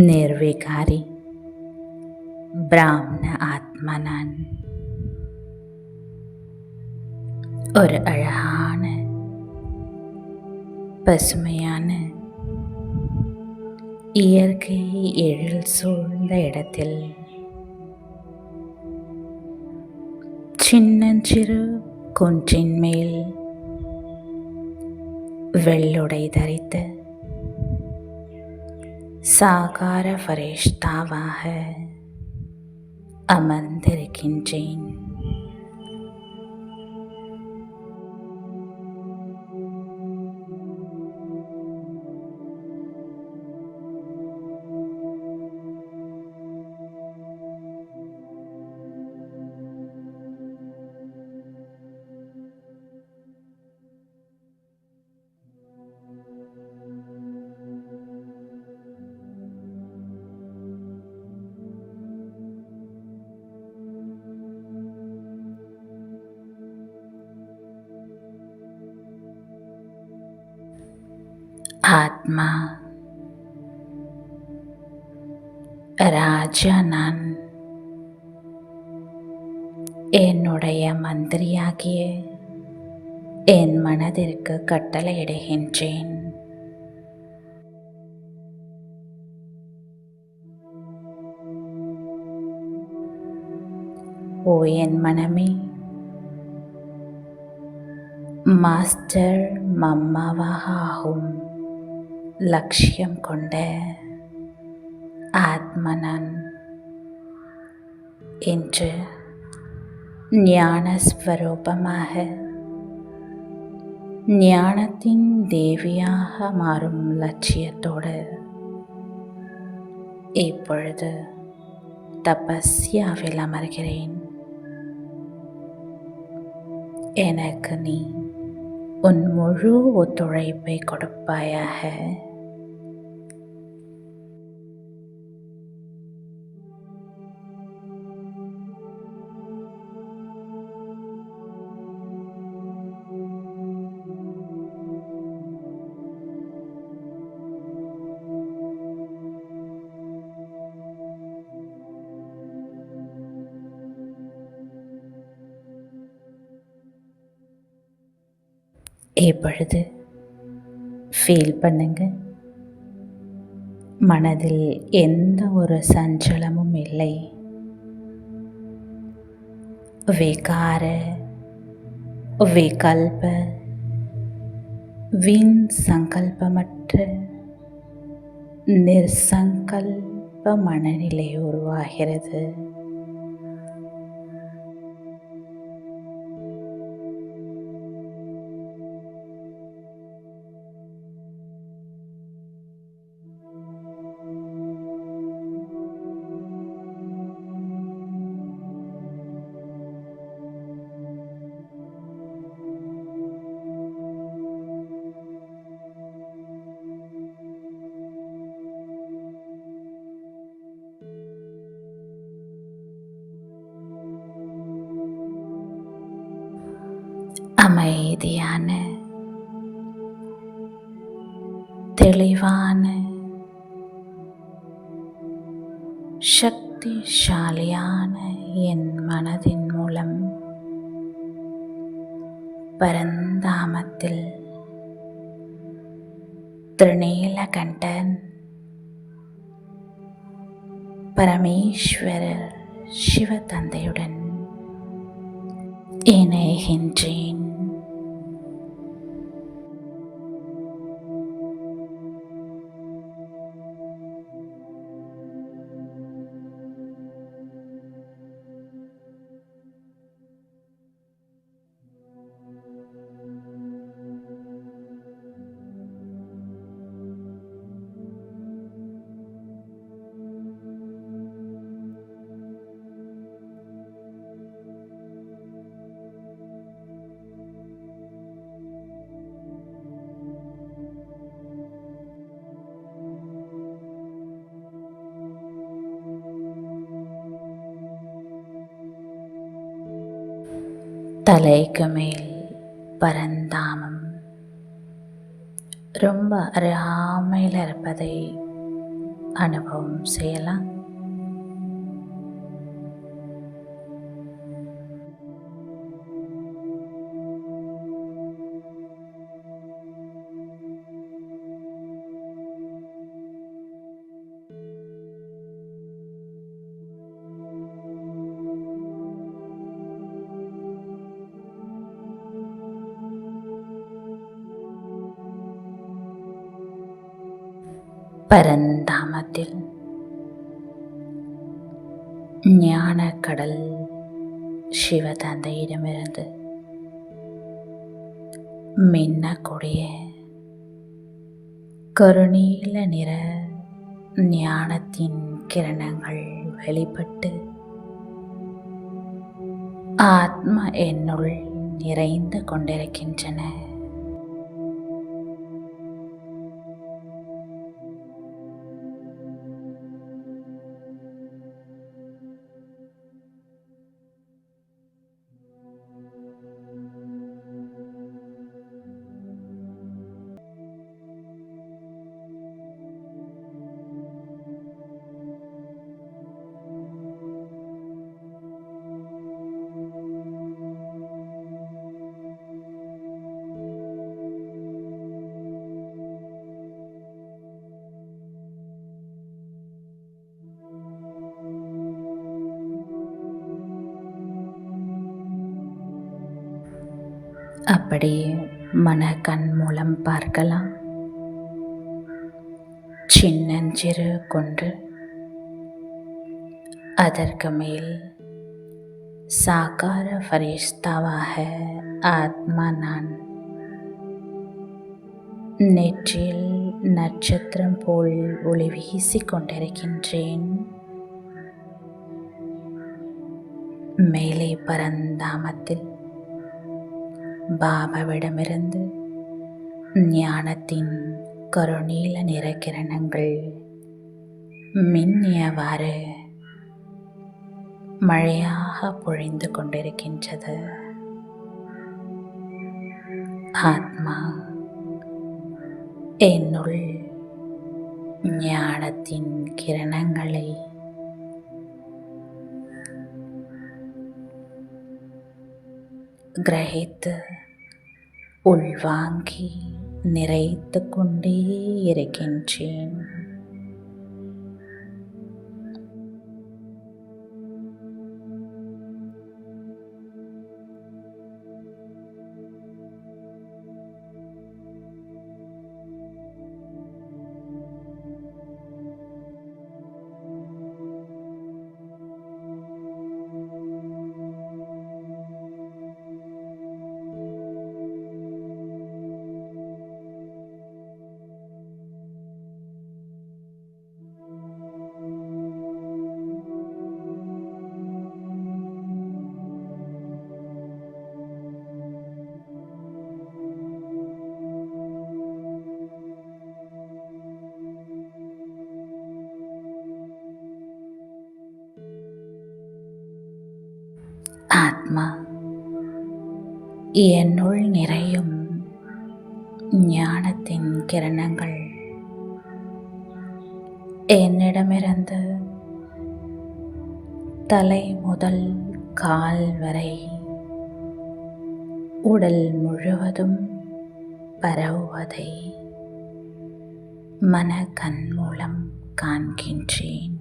நிர்விகாரி பிராமண ஆத்மா நான். ஒரு அழகான பசுமையான இயற்கை எழில் சூழ்ந்த இடத்தில் சின்னஞ்சிறு குன்றின் மேல் வெள்ளுடை தரித்த சாகார ஃபரிஷ்தாவாக அமர்ந்திருக்கின்றேன். ஆத்மா ராஜா நான். என்னுடைய மந்திரியாகிய என் மனதிற்கு கட்டளையிடுகின்றேன். ஓ என் மனமே, மாஸ்டர் மம்மாவாக ஆகும் லட்சியம் கொண்ட ஆத்மா நான். இன்று ஞானஸ்வரூபமாக ஞானத்தின் தேவியாக மாறும் லட்சியத்தோடு இப்பொழுது தபஸ்யாவில் அமர்கிறேன். எனக்கு நீ உன் முழு ஒத்துழைப்பை கொடுப்பாயாக. இப்பொழுது ஃபீல் பண்ணுங்க, மனதில் எந்த ஒரு சஞ்சலமும் இல்லை. விகார விகல்ப வீண் சங்கல்பமற்ற நிர்சங்கல்ப மனநிலை உருவாகிறது. அமைதியான தெளிவான சக்திசாலியான என் மனதின் மூலம் பரந்தாமத்தில் திருநீலகண்டன் பரமேஸ்வரர் சிவதந்தையுடன் இணைகின்றேன். தலைக்கு மேல் பரந்தாமம் ரொம்ப அருகாமையில் இருப்பதை அனுபவம் செய்யலாம். பரந்தாமத்தில் ஞானக்கடல் சிவதந்தையிடமிருந்து மின்னக்கூடிய கருநீல நிற ஞானத்தின் கிரணங்கள் வெளிப்பட்டு ஆத்ம என்னுள் நிறைந்து கொண்டிருக்கின்றன. அப்படி மனக்கண் மூலம் பார்க்கலாம். சின்னஞ்சிறு குன்று, அதற்கு மேல் சாகார ஃபரிஷ்தாவாக ஆத்மா நான் நெற்றியில் நட்சத்திரம் போல் ஒளி வீசிக் கொண்டிருக்கின்றேன். மேலே பரந்தாமத்தில் பாபாவிடமிருந்து ஞானத்தின் கருநீல நிற கிரணங்கள் மின்னியவாறு மழையாக பொழிந்து கொண்டிருக்கின்றது. ஆத்மா என்னுள் ஞானத்தின் கிரணங்களை கிரகித்து உள்வாங்கி நிறைத்து கொண்டே இருக்கின்றேன். ஆத்மா என்னுள் நிறையும் ஞானத்தின் கிரணங்கள் என்னிடமிருந்து தலை முதல் கால் வரை உடல் முழுவதும் பரவுவதை மனக்கண் மூலம் காண்கின்றேன்.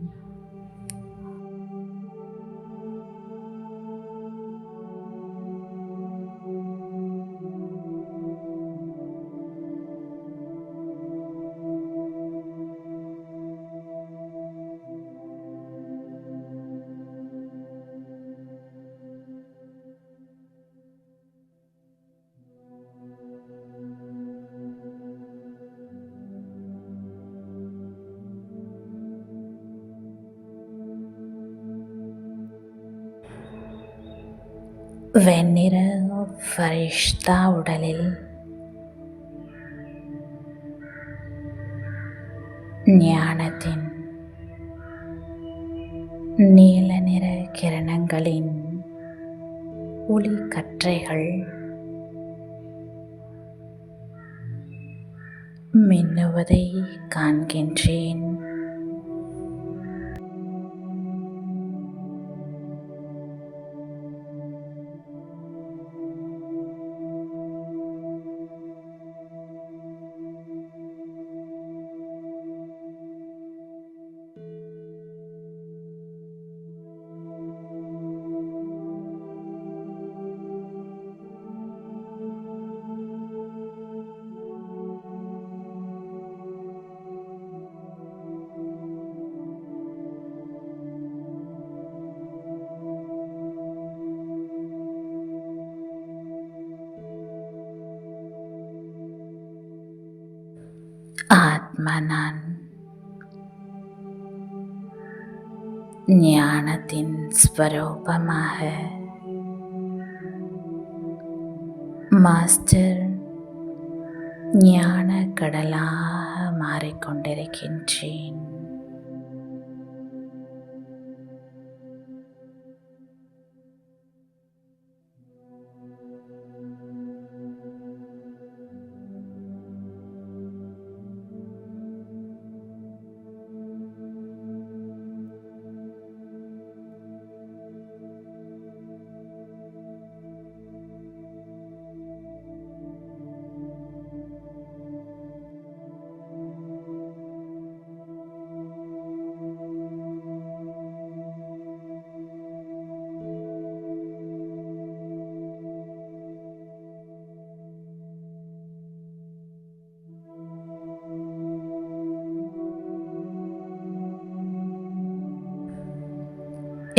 வெண்ணிற ஃபரிஷ்தா உடலில் ஞானத்தின் நீல நிற கிரணங்களின் ஒளி கற்றைகள் மின்னுவதை காண்கின்றேன். ஆத்மா நான் ஞானத்தின் ஸ்வரூபமாக மாஸ்டர் ஞான கடலாக மாறிக்கொண்டிருக்கின்றேன்.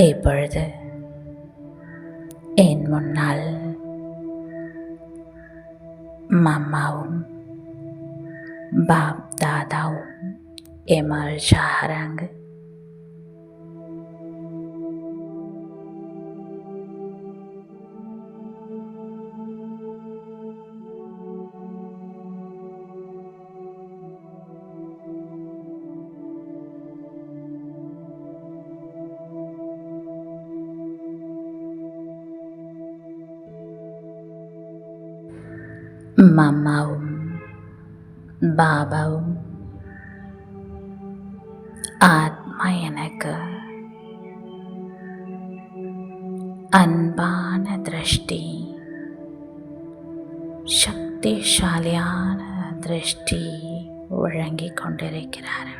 இப்பொழுது என் முன்னால் மம்மாவும் பாப் தாதாவும் எமர்ஜ் ஆகிறாங்க. மம்மாவும் பாபாவும் ஆத்மா எனக்கு அன்பான திருஷ்டி, சக்திசாலியான திருஷ்டி வழங்கிக் கொண்டிருக்கிறார்கள்.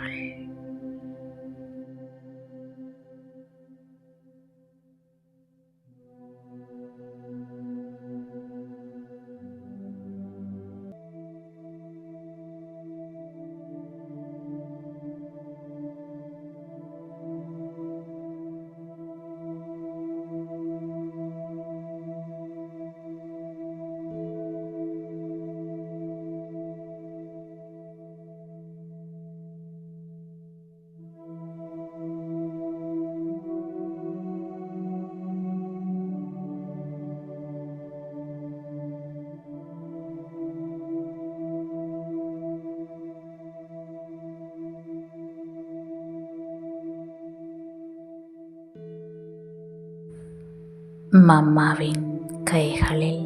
மம்மாவின் கைகளில்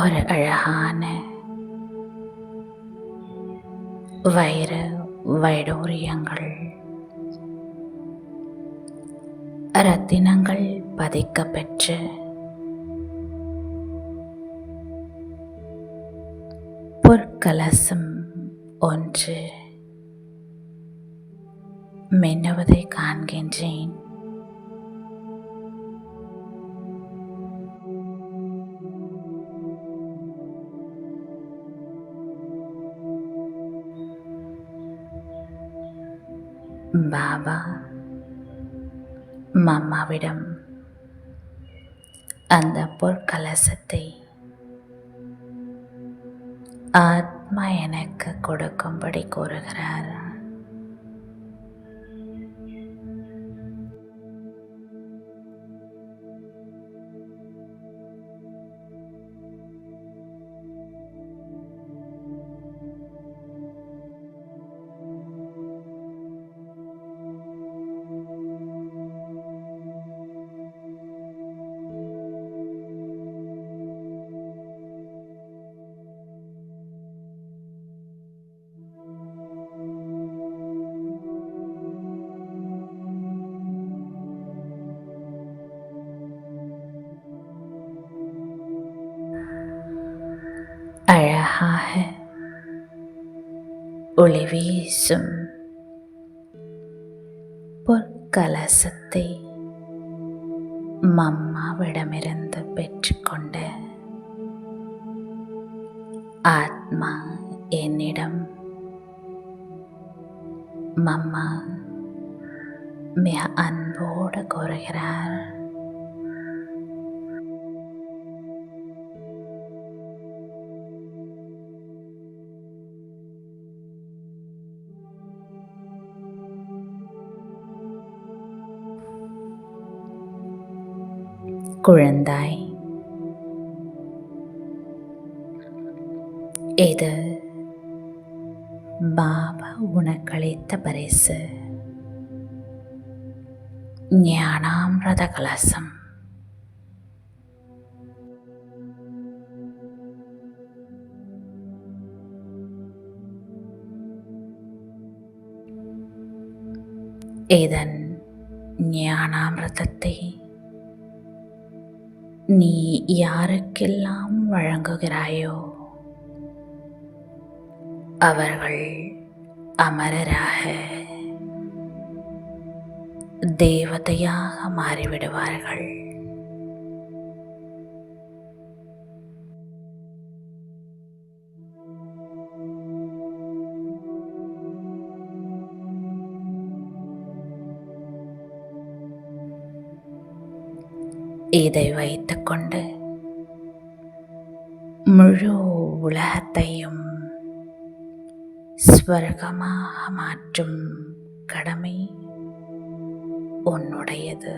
ஒரு அழகான வைர வைடூரியங்கள், ரத்தினங்கள் பதிக்கப்பெற்ற பொற்கலசம் ஒன்று மின்னுவதை காண்கின்றேன். பாபா மம்மாவிடம் அந்த பொற்கலசத்தை ஆத்மா எனக்கு கொடுக்கும்படி கூறுகிறார். அழகாக ஒளி வீசும் பொற்கலசத்தை மம்மாவிடமிருந்து பெற்றுக்கொண்ட ஆத்மா என்னிடம், மம்மா மிக அன்போடு கூறுகிறார், குழந்தாய், இது பாபா உனக்களித்த பரிசு, ஞானாமிர்த கலசம். இதன் ஞானாமிர்தத்தை நீ யாருக்கெல்லாம் வழங்குகிறாயோ அவர்கள் அமரராக, தேவதையாக மாறிவிடுவார்கள். இதை வைத்துக்கொண்டு முழு உலகத்தையும் ஸ்வர்கமாக மாற்றும் கடமை உன்னுடையது.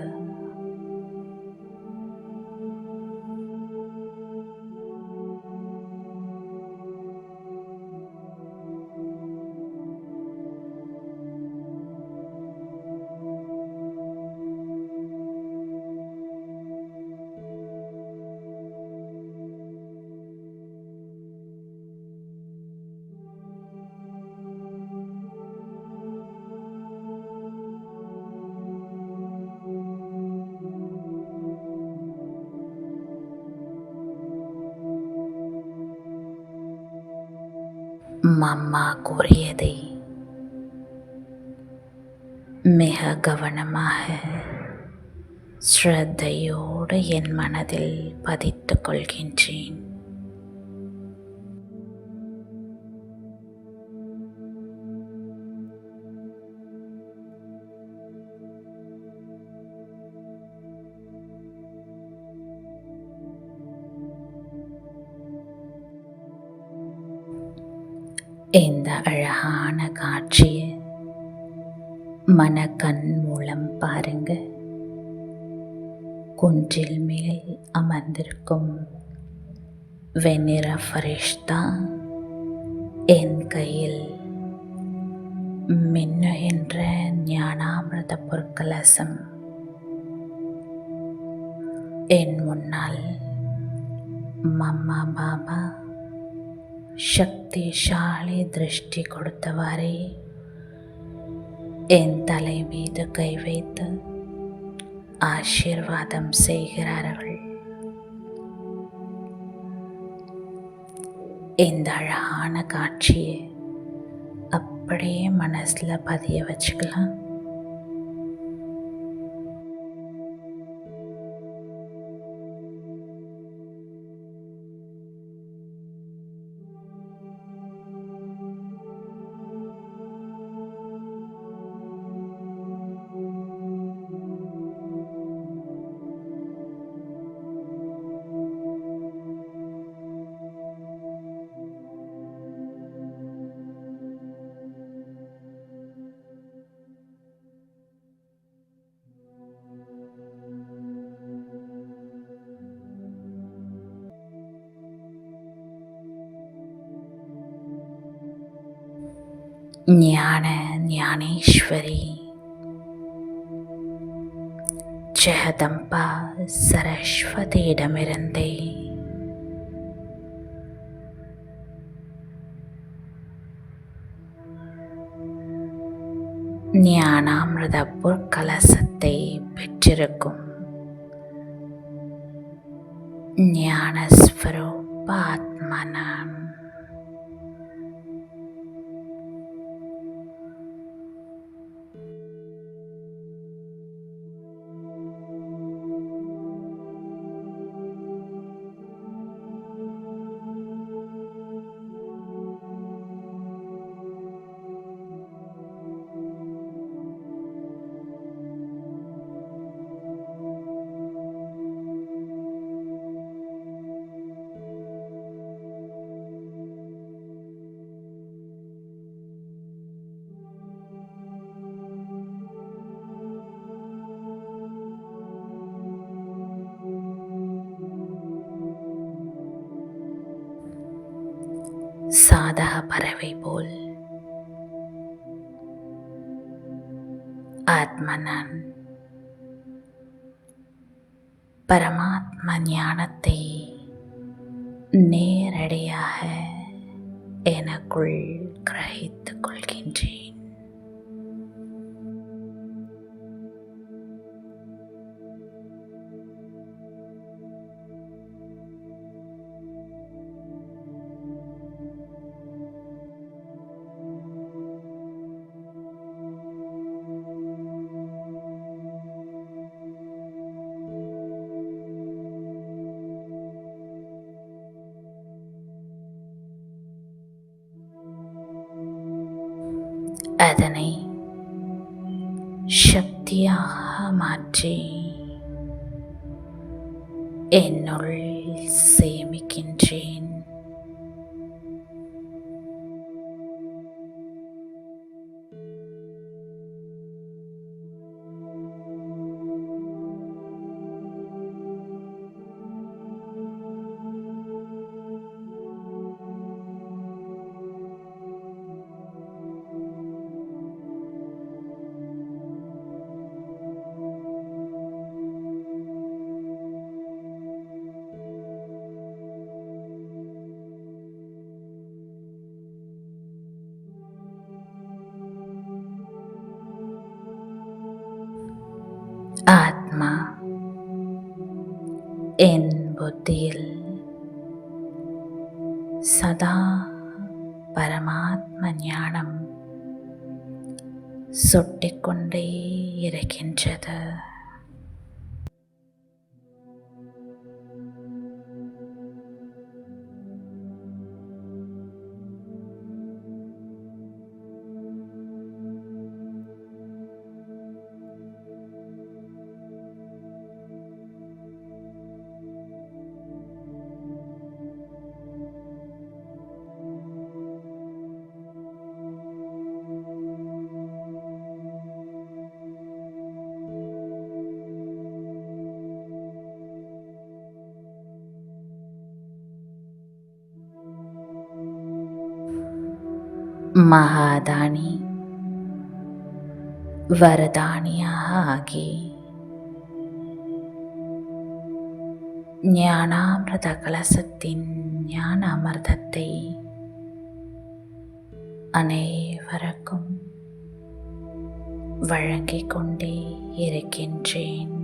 மம்மா கூறியதை மிக கவனமாக ஸ்ரத்தையோடு என் மனதில் பதித்துக் கொள்கின்றேன். இந்த அழகான காட்சியை மனக்கண் மூலம் பாருங்க. குன்றில் மேல் அமர்ந்திருக்கும் வெண்ணிற ஃபரிஷ்தா என் கையில் மின்னுகின்ற ஞானாமிர்த பொற்கலசம் என் முன்னால் மம்மா பாபா சக்திசாலி திருஷ்டி கொடுத்தவாறே என் தலை மீது கை வைத்து ஆசீர்வாதம் செய்கிறார்கள். இந்த அழகான காட்சியை அப்படியே மனசுல பதிய வச்சுக்கலாம். ஞான ஞானேஸ்வரி ஜெகதம்பா சரஸ்வதியிடமிருந்தே ஞானாமிர்த பொற்கலசத்தை பெற்றிருக்கும் ஞானஸ்வரூப ஆத்மா நான். பறவை போல் ஆத்ம நான் பரமாத்ம ஞானத்தை நேரடியாக எனக்குள் கிரகித்துக் கொள்கின்றேன். அதனை சக்தியாக மாற்றி என்னுள் சேமிக்கின்றேன். ஆத்மா என் புத்தியில் சதா பரமாத்ம ஞானம் சொட்டிக்கொண்டே இருக்கின்றது. மகாதானி வரதானியாக ஆகி ஞானாமிர்த கலசத்தின் ஞான அமிர்தத்தை அனைவருக்கும் வழங்கிக் கொண்டே இருக்கின்றேன்.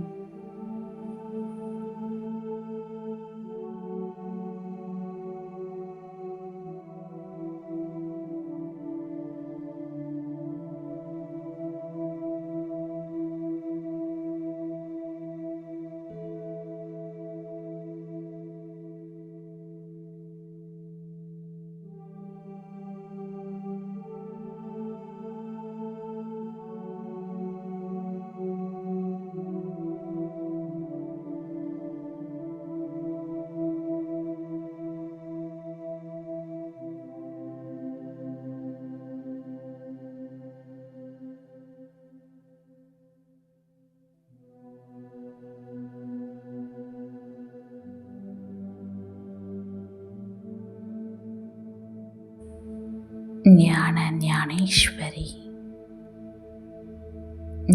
ஞான ஞானேஸ்வரி,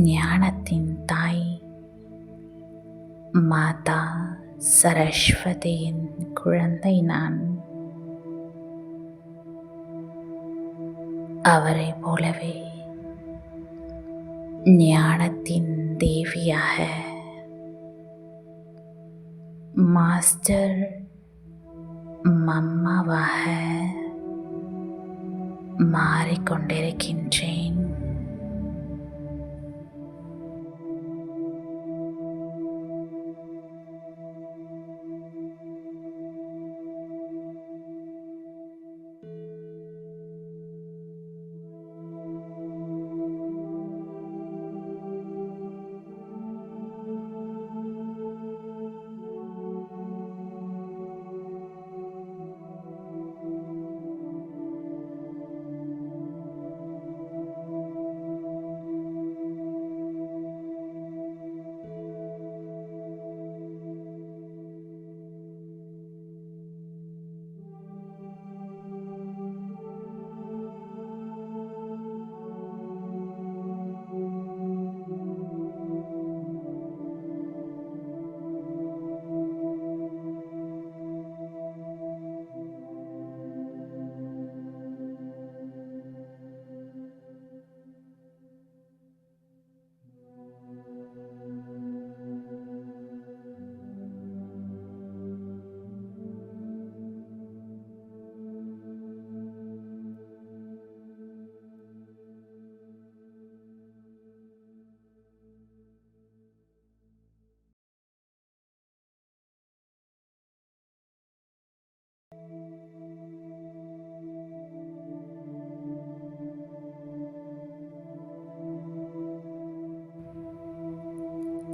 ஞானத்தின் தாய் மாதா சரஸ்வதியின் குழந்தை நான். அவரை போலவே ஞானத்தின் தேவியாக மாஸ்டர் மம்மாவாக மாறிக்கொண்டிருக்கின்றேன்.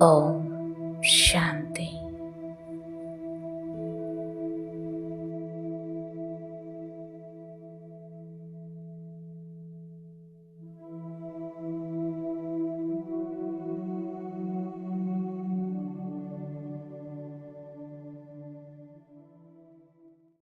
ஓம் சாந்தி.